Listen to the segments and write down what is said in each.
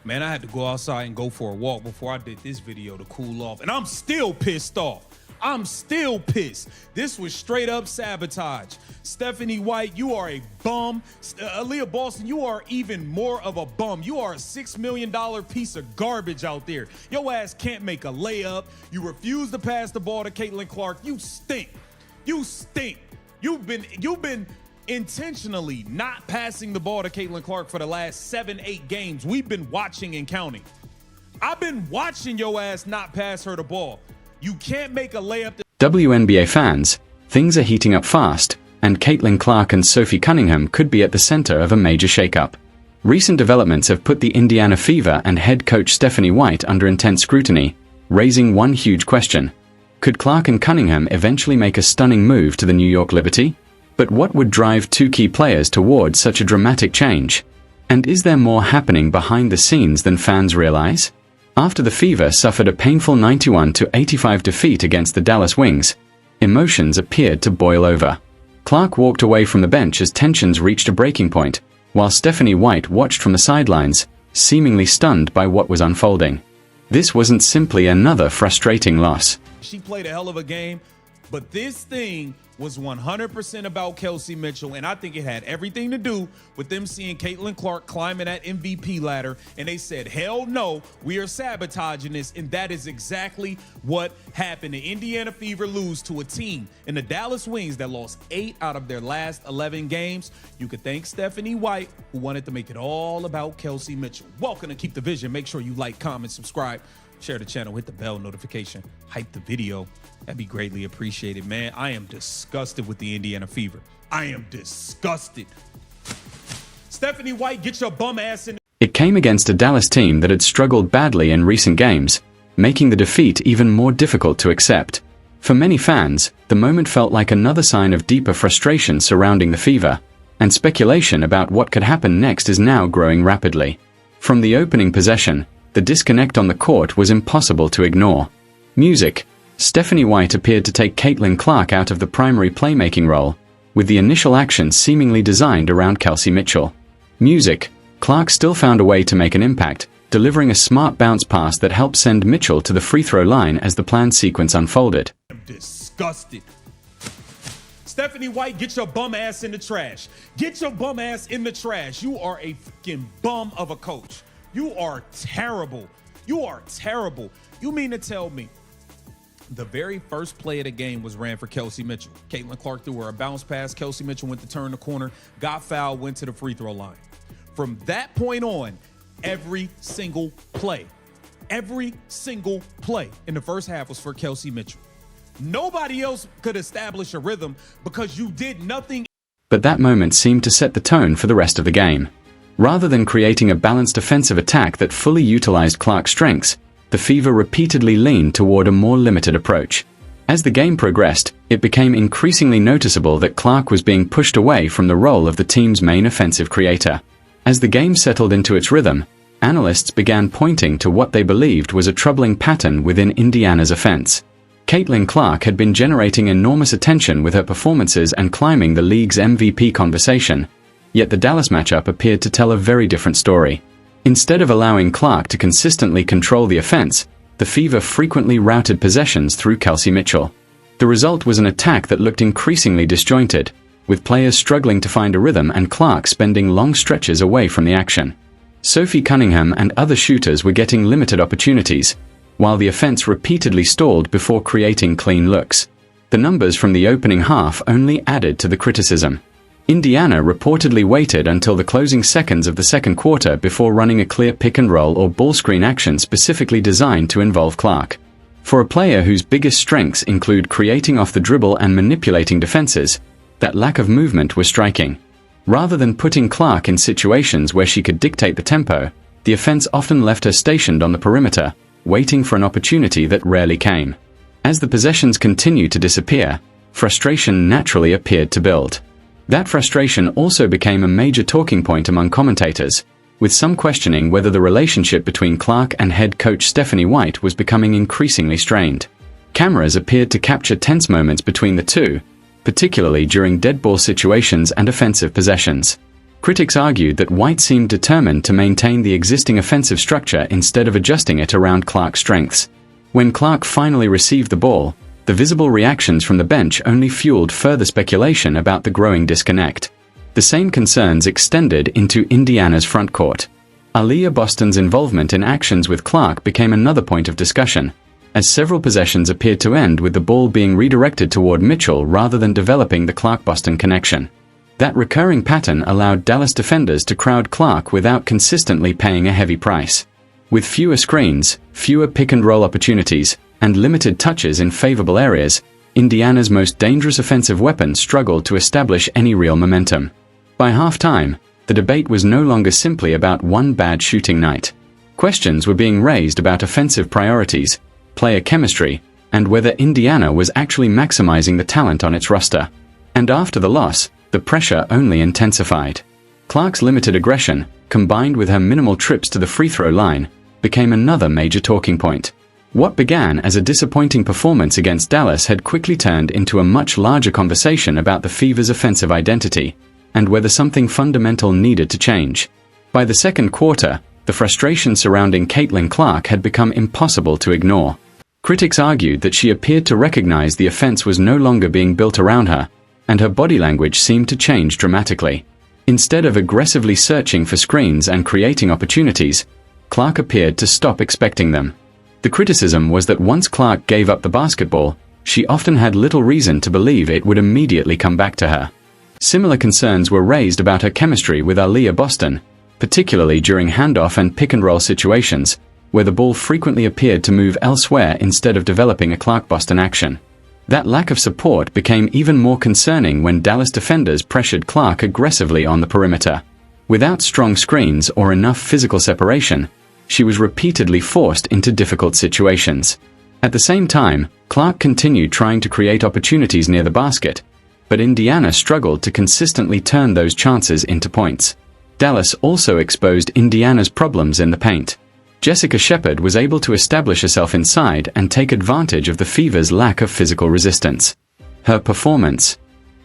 Man, I had to go outside and go for a walk before I did this video to cool off. And I'm still pissed off. I'm still pissed. This was straight up sabotage. Stephanie White, you are a bum. Aaliyah Boston, you are even more of a bum. You are a $6 million piece of garbage out there. Your ass can't make a layup. You refuse to pass the ball to Caitlin Clark. You stink. You stink. You've been intentionally not passing the ball to Caitlin Clark for the last 7-8 games. We've been watching and counting. I've been watching your ass not pass her the ball. You can't make a layup. WNBA fans, things are heating up fast, and Caitlin Clark and Sophie Cunningham could be at the center of a major shakeup. Recent developments have put the Indiana Fever and head coach Stephanie White under intense scrutiny, raising one huge question. Could Clark and Cunningham eventually make a stunning move to the New York Liberty? But what would drive two key players towards such a dramatic change? And is there more happening behind the scenes than fans realize? After the Fever suffered a painful 91-85 defeat against the Dallas Wings, emotions appeared to boil over. Clark walked away from the bench as tensions reached a breaking point, while Stephanie White watched from the sidelines, seemingly stunned by what was unfolding. This wasn't simply another frustrating loss. She played a hell of a game, but this thing was 100% about Kelsey Mitchell, and I think it had everything to do with them seeing Caitlin Clark climbing that MVP ladder, and they said, hell no, we are sabotaging this, and that is exactly what happened. The Indiana Fever lose to a team in the Dallas Wings that lost 8 out of their last 11 games. You could thank Stephanie White, who wanted to make it all about Kelsey Mitchell. Welcome to Keep the Vision. Make sure you like, comment, subscribe, share the channel, hit the bell notification, hype the video. That'd be greatly appreciated, man. I am disgusted with the Indiana Fever. I am disgusted. Stephanie White, get your bum ass in. It came against a Dallas team that had struggled badly in recent games, making the defeat even more difficult to accept. For many fans, the moment felt like another sign of deeper frustration surrounding the Fever, and speculation about what could happen next is now growing rapidly. From the opening possession, the disconnect on the court was impossible to ignore. Music. Stephanie White appeared to take Caitlin Clark out of the primary playmaking role, with the initial action seemingly designed around Kelsey Mitchell. Music. Clark still found a way to make an impact, delivering a smart bounce pass that helped send Mitchell to the free throw line as the planned sequence unfolded. I'm disgusted. Stephanie White, get your bum ass in the trash. Get your bum ass in the trash. You are a fucking bum of a coach. You are terrible. You are terrible. You mean to tell me the very first play of the game was ran for Kelsey Mitchell? Caitlin Clark threw her a bounce pass. Kelsey Mitchell went to turn the corner, got fouled, went to the free throw line. From that point on, every single play in the first half was for Kelsey Mitchell. Nobody else could establish a rhythm because you did nothing. But that moment seemed to set the tone for the rest of the game. Rather than creating a balanced offensive attack that fully utilized Clark's strengths, the Fever repeatedly leaned toward a more limited approach. As the game progressed, it became increasingly noticeable that Clark was being pushed away from the role of the team's main offensive creator. As the game settled into its rhythm, analysts began pointing to what they believed was a troubling pattern within Indiana's offense. Caitlin Clark had been generating enormous attention with her performances and climbing the league's MVP conversation, yet the Dallas matchup appeared to tell a very different story. Instead of allowing Clark to consistently control the offense, the Fever frequently routed possessions through Kelsey Mitchell. The result was an attack that looked increasingly disjointed, with players struggling to find a rhythm and Clark spending long stretches away from the action. Sophie Cunningham and other shooters were getting limited opportunities, while the offense repeatedly stalled before creating clean looks. The numbers from the opening half only added to the criticism. Indiana reportedly waited until the closing seconds of the second quarter before running a clear pick-and-roll or ball screen action specifically designed to involve Clark. For a player whose biggest strengths include creating off the dribble and manipulating defenses, that lack of movement was striking. Rather than putting Clark in situations where she could dictate the tempo, the offense often left her stationed on the perimeter, waiting for an opportunity that rarely came. As the possessions continued to disappear, frustration naturally appeared to build. That frustration also became a major talking point among commentators, with some questioning whether the relationship between Clark and head coach Stephanie White was becoming increasingly strained. Cameras appeared to capture tense moments between the two, particularly during dead ball situations and offensive possessions. Critics argued that White seemed determined to maintain the existing offensive structure instead of adjusting it around Clark's strengths. When Clark finally received the ball, the visible reactions from the bench only fueled further speculation about the growing disconnect. The same concerns extended into Indiana's frontcourt. Aaliyah Boston's involvement in actions with Clark became another point of discussion, as several possessions appeared to end with the ball being redirected toward Mitchell rather than developing the Clark-Boston connection. That recurring pattern allowed Dallas defenders to crowd Clark without consistently paying a heavy price. With fewer screens, fewer pick-and-roll opportunities, and limited touches in favorable areas, Indiana's most dangerous offensive weapon struggled to establish any real momentum. By halftime, the debate was no longer simply about one bad shooting night. Questions were being raised about offensive priorities, player chemistry, and whether Indiana was actually maximizing the talent on its roster. And after the loss, the pressure only intensified. Clark's limited aggression, combined with her minimal trips to the free throw line, became another major talking point. What began as a disappointing performance against Dallas had quickly turned into a much larger conversation about the Fever's offensive identity, and whether something fundamental needed to change. By the second quarter, the frustration surrounding Caitlin Clark had become impossible to ignore. Critics argued that she appeared to recognize the offense was no longer being built around her, and her body language seemed to change dramatically. Instead of aggressively searching for screens and creating opportunities, Clark appeared to stop expecting them. The criticism was that once Clark gave up the basketball, she often had little reason to believe it would immediately come back to her. Similar concerns were raised about her chemistry with Aaliyah Boston, particularly during handoff and pick-and-roll situations, where the ball frequently appeared to move elsewhere instead of developing a Clark-Boston action. That lack of support became even more concerning when Dallas defenders pressured Clark aggressively on the perimeter. Without strong screens or enough physical separation, she was repeatedly forced into difficult situations. At the same time, Clark continued trying to create opportunities near the basket, but Indiana struggled to consistently turn those chances into points. Dallas also exposed Indiana's problems in the paint. Jessica Shepard was able to establish herself inside and take advantage of the Fever's lack of physical resistance. Her performance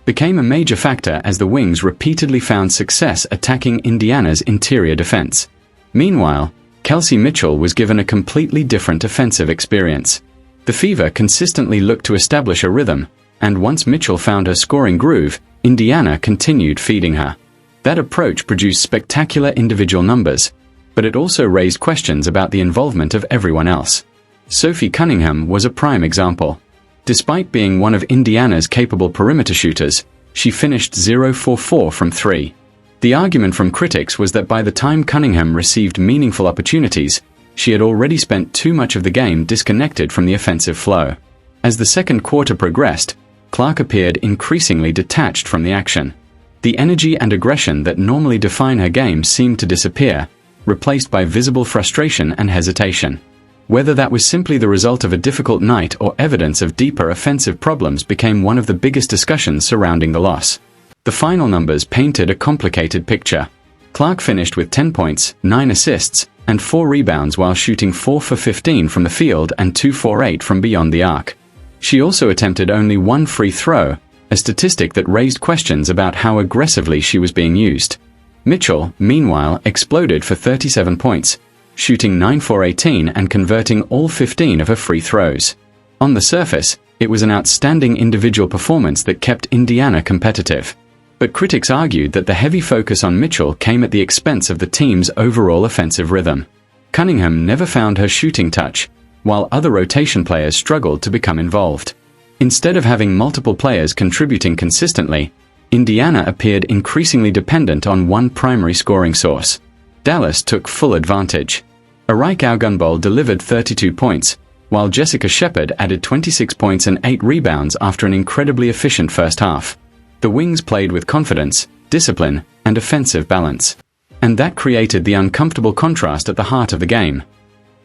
became a major factor as the Wings repeatedly found success attacking Indiana's interior defense. Meanwhile, Kelsey Mitchell was given a completely different offensive experience. The Fever consistently looked to establish a rhythm, and once Mitchell found her scoring groove, Indiana continued feeding her. That approach produced spectacular individual numbers, but it also raised questions about the involvement of everyone else. Sophie Cunningham was a prime example. Despite being one of Indiana's capable perimeter shooters, she finished 0-for-4 from 3. The argument from critics was that by the time Cunningham received meaningful opportunities, she had already spent too much of the game disconnected from the offensive flow. As the second quarter progressed, Clark appeared increasingly detached from the action. The energy and aggression that normally define her game seemed to disappear, replaced by visible frustration and hesitation. Whether that was simply the result of a difficult night or evidence of deeper offensive problems became one of the biggest discussions surrounding the loss. The final numbers painted a complicated picture. Clark finished with 10 points, 9 assists, and 4 rebounds while shooting 4 for 15 from the field and 2 for 8 from beyond the arc. She also attempted only 1 free throw, a statistic that raised questions about how aggressively she was being used. Mitchell, meanwhile, exploded for 37 points, shooting 9 for 18 and converting all 15 of her free throws. On the surface, it was an outstanding individual performance that kept Indiana competitive. But critics argued that the heavy focus on Mitchell came at the expense of the team's overall offensive rhythm. Cunningham never found her shooting touch, while other rotation players struggled to become involved. Instead of having multiple players contributing consistently, Indiana appeared increasingly dependent on one primary scoring source. Dallas took full advantage. Arike Augunbol delivered 32 points, while Jessica Shepard added 26 points and 8 rebounds after an incredibly efficient first half. The Wings played with confidence, discipline, and offensive balance. And that created the uncomfortable contrast at the heart of the game.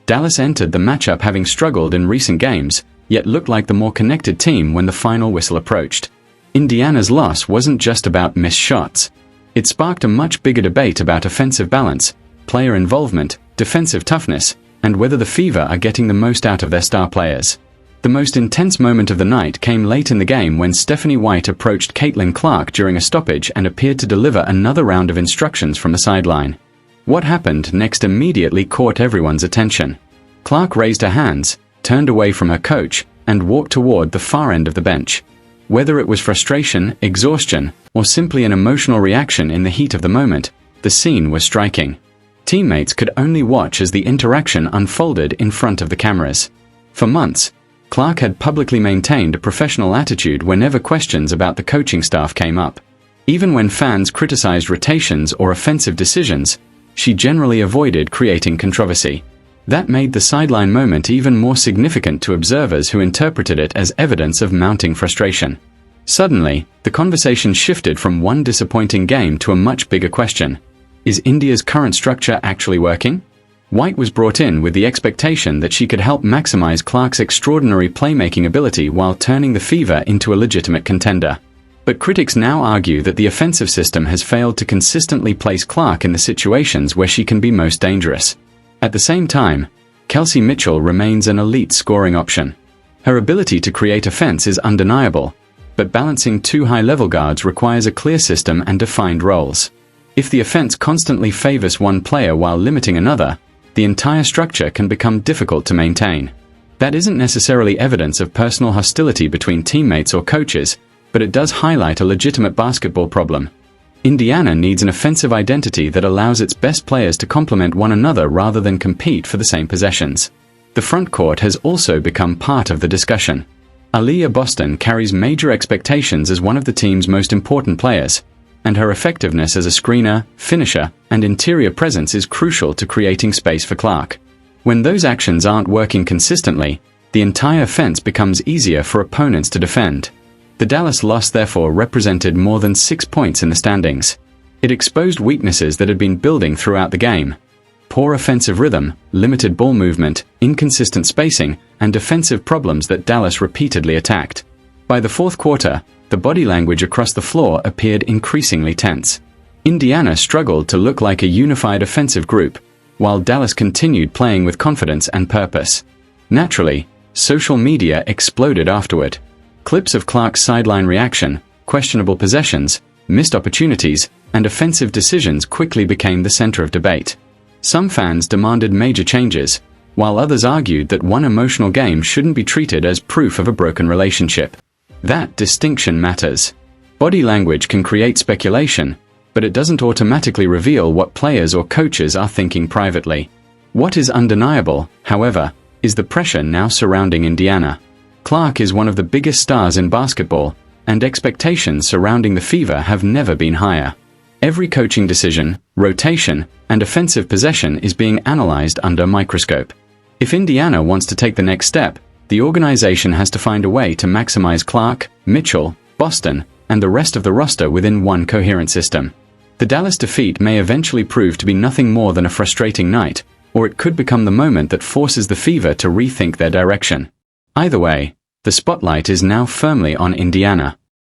Dallas entered the matchup having struggled in recent games, yet looked like the more connected team when the final whistle approached. Indiana's loss wasn't just about missed shots. It sparked a much bigger debate about offensive balance, player involvement, defensive toughness, and whether the Fever are getting the most out of their star players. The most intense moment of the night came late in the game when Stephanie White approached Caitlin Clark during a stoppage and appeared to deliver another round of instructions from the sideline. What happened next immediately caught everyone's attention. Clark raised her hands, turned away from her coach, and walked toward the far end of the bench. Whether it was frustration, exhaustion, or simply an emotional reaction in the heat of the moment, the scene was striking. Teammates could only watch as the interaction unfolded in front of the cameras. For months, Clark had publicly maintained a professional attitude whenever questions about the coaching staff came up. Even when fans criticized rotations or offensive decisions, she generally avoided creating controversy. That made the sideline moment even more significant to observers who interpreted it as evidence of mounting frustration. Suddenly, the conversation shifted from one disappointing game to a much bigger question. Is India's current structure actually working? White was brought in with the expectation that she could help maximize Clark's extraordinary playmaking ability while turning the Fever into a legitimate contender. But critics now argue that the offensive system has failed to consistently place Clark in the situations where she can be most dangerous. At the same time, Kelsey Mitchell remains an elite scoring option. Her ability to create offense is undeniable, but balancing two high-level guards requires a clear system and defined roles. If the offense constantly favors one player while limiting another, the entire structure can become difficult to maintain. That isn't necessarily evidence of personal hostility between teammates or coaches, but it does highlight a legitimate basketball problem. Indiana needs an offensive identity that allows its best players to complement one another rather than compete for the same possessions. The front court has also become part of the discussion. Aaliyah Boston carries major expectations as one of the team's most important players, and her effectiveness as a screener, finisher, and interior presence is crucial to creating space for Clark. When those actions aren't working consistently, the entire offense becomes easier for opponents to defend. The Dallas loss therefore represented more than 6 points in the standings. It exposed weaknesses that had been building throughout the game. Poor offensive rhythm, limited ball movement, inconsistent spacing, and defensive problems that Dallas repeatedly attacked. By the fourth quarter, the body language across the floor appeared increasingly tense. Indiana struggled to look like a unified offensive group, while Dallas continued playing with confidence and purpose. Naturally, social media exploded afterward. Clips of Clark's sideline reaction, questionable possessions, missed opportunities, and offensive decisions quickly became the center of debate. Some fans demanded major changes, while others argued that one emotional game shouldn't be treated as proof of a broken relationship. That distinction matters. Body language can create speculation, but it doesn't automatically reveal what players or coaches are thinking privately. What is undeniable, however, is the pressure now surrounding Indiana. Clark is one of the biggest stars in basketball, and expectations surrounding the Fever have never been higher. Every coaching decision, rotation, and offensive possession is being analyzed under a microscope. If Indiana wants to take the next step, the organization has to find a way to maximize Clark, Mitchell, Boston, and the rest of the roster within one coherent system. The Dallas defeat may eventually prove to be nothing more than a frustrating night, or it could become the moment that forces the Fever to rethink their direction. Either way, the spotlight is now firmly on Indiana.